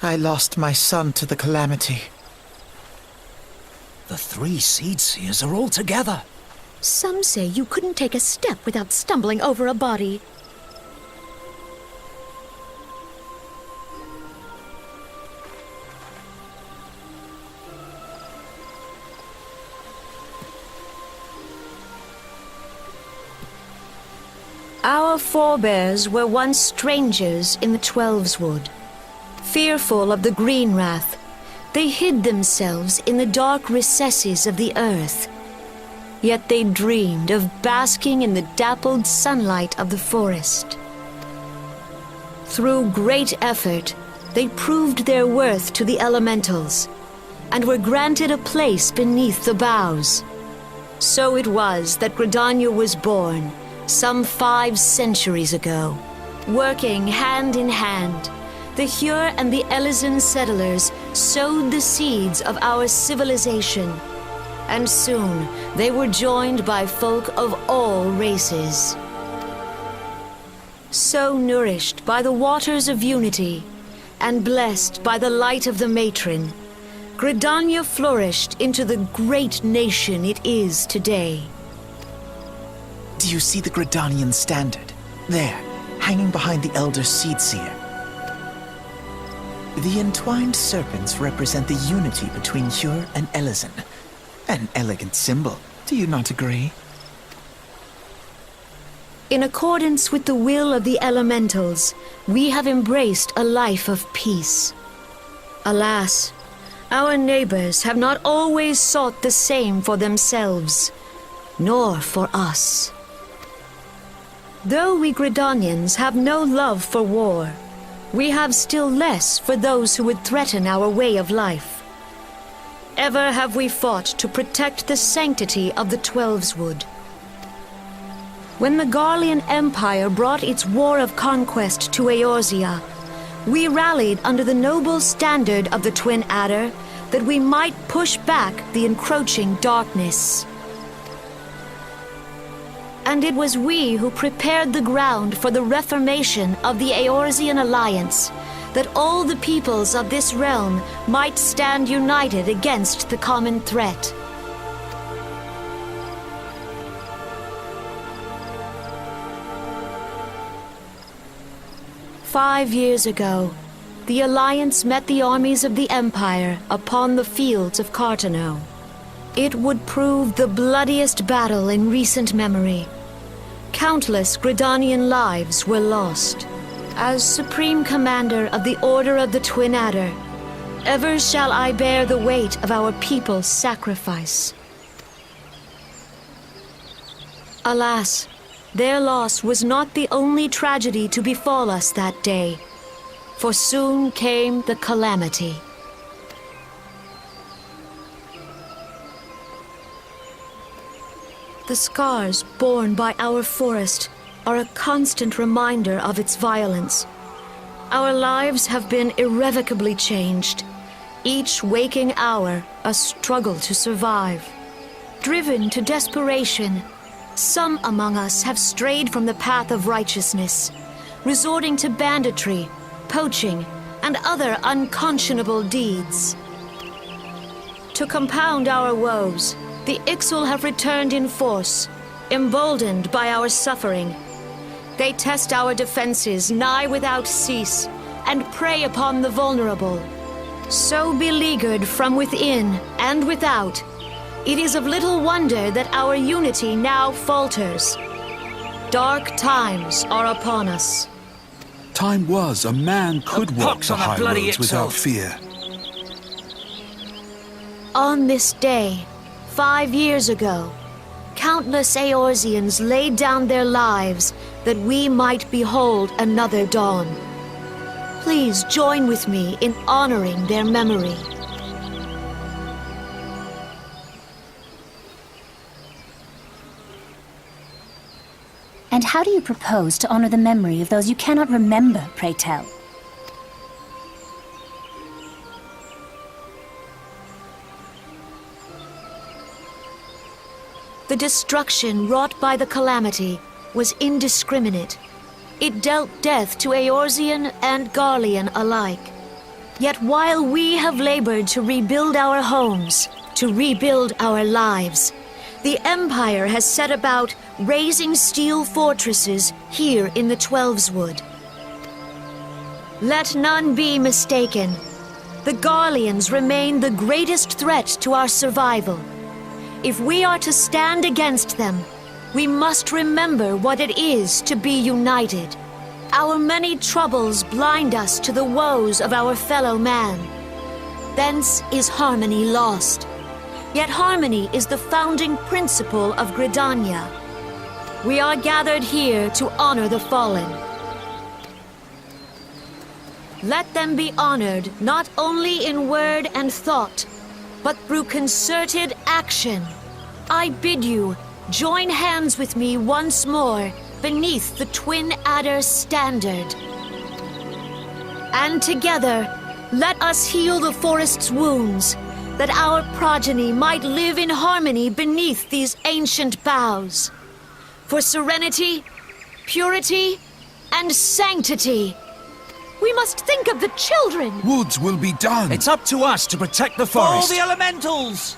I lost my son to the calamity. The 3 Seedseers are all together. Some say you couldn't take a step without stumbling over a body. Our forebears were once strangers in the Twelveswood. Fearful of the Green Wrath, they hid themselves in the dark recesses of the earth. Yet they dreamed of basking in the dappled sunlight of the forest. Through great effort, they proved their worth to the elementals, and were granted a place beneath the boughs. So it was that Gridania was born, some 5 centuries ago. Working hand in hand, the Hyur and the Elysian settlers sowed the seeds of our civilization, and soon they were joined by folk of all races. So nourished by the waters of unity, and blessed by the light of the matron, Gridania flourished into the great nation it is today. Do you see the Gridanian standard? There, hanging behind the Elder Seedseer. The entwined serpents represent the unity between Hyur and Elysian. An elegant symbol, do you not agree? In accordance with the will of the elementals, we have embraced a life of peace. Alas, our neighbors have not always sought the same for themselves, nor for us. Though we Gridanians have no love for war, we have still less for those who would threaten our way of life. Ever have we fought to protect the sanctity of the Twelveswood. When the Garlean Empire brought its war of conquest to Eorzea, we rallied under the noble standard of the Twin Adder that we might push back the encroaching darkness. And it was we who prepared the ground for the reformation of the Eorzean Alliance, that all the peoples of this realm might stand united against the common threat. "5 years ago, the Alliance met the armies of the Empire upon the fields of Cartano. It would prove the bloodiest battle in recent memory. Countless Gridanian lives were lost. As Supreme Commander of the Order of the Twin Adder, ever shall I bear the weight of our people's sacrifice. Alas, their loss was not the only tragedy to befall us that day, for soon came the calamity. The scars borne by our forest are a constant reminder of its violence. Our lives have been irrevocably changed, each waking hour a struggle to survive. Driven to desperation, some among us have strayed from the path of righteousness, resorting to banditry, poaching, and other unconscionable deeds. To compound our woes, the Ixal have returned in force, emboldened by our suffering. They test our defenses nigh without cease, and prey upon the vulnerable. So beleaguered from within and without, it is of little wonder that our unity now falters. Dark times are upon us. Time was a man could walk the high roads without fear. On this day, 5 years ago, countless Eorzeans laid down their lives that we might behold another dawn. Please join with me in honoring their memory. And how do you propose to honor the memory of those you cannot remember, pray tell? The destruction wrought by the calamity was indiscriminate. It dealt death to Eorzean and Garlean alike. Yet while we have labored to rebuild our homes, to rebuild our lives, the Empire has set about raising steel fortresses here in the Twelveswood. Let none be mistaken. The Garleans remain the greatest threat to our survival. If we are to stand against them, we must remember what it is to be united. Our many troubles blind us to the woes of our fellow man. Thence is harmony lost. Yet harmony is the founding principle of Gridania. We are gathered here to honor the fallen. Let them be honored not only in word and thought, but through concerted action. I bid you, join hands with me once more beneath the Twin Adder's standard. And together, let us heal the forest's wounds, that our progeny might live in harmony beneath these ancient boughs. For serenity, purity, and sanctity. We must think of the children! Woods will be done! It's up to us to protect the forest. All the elementals!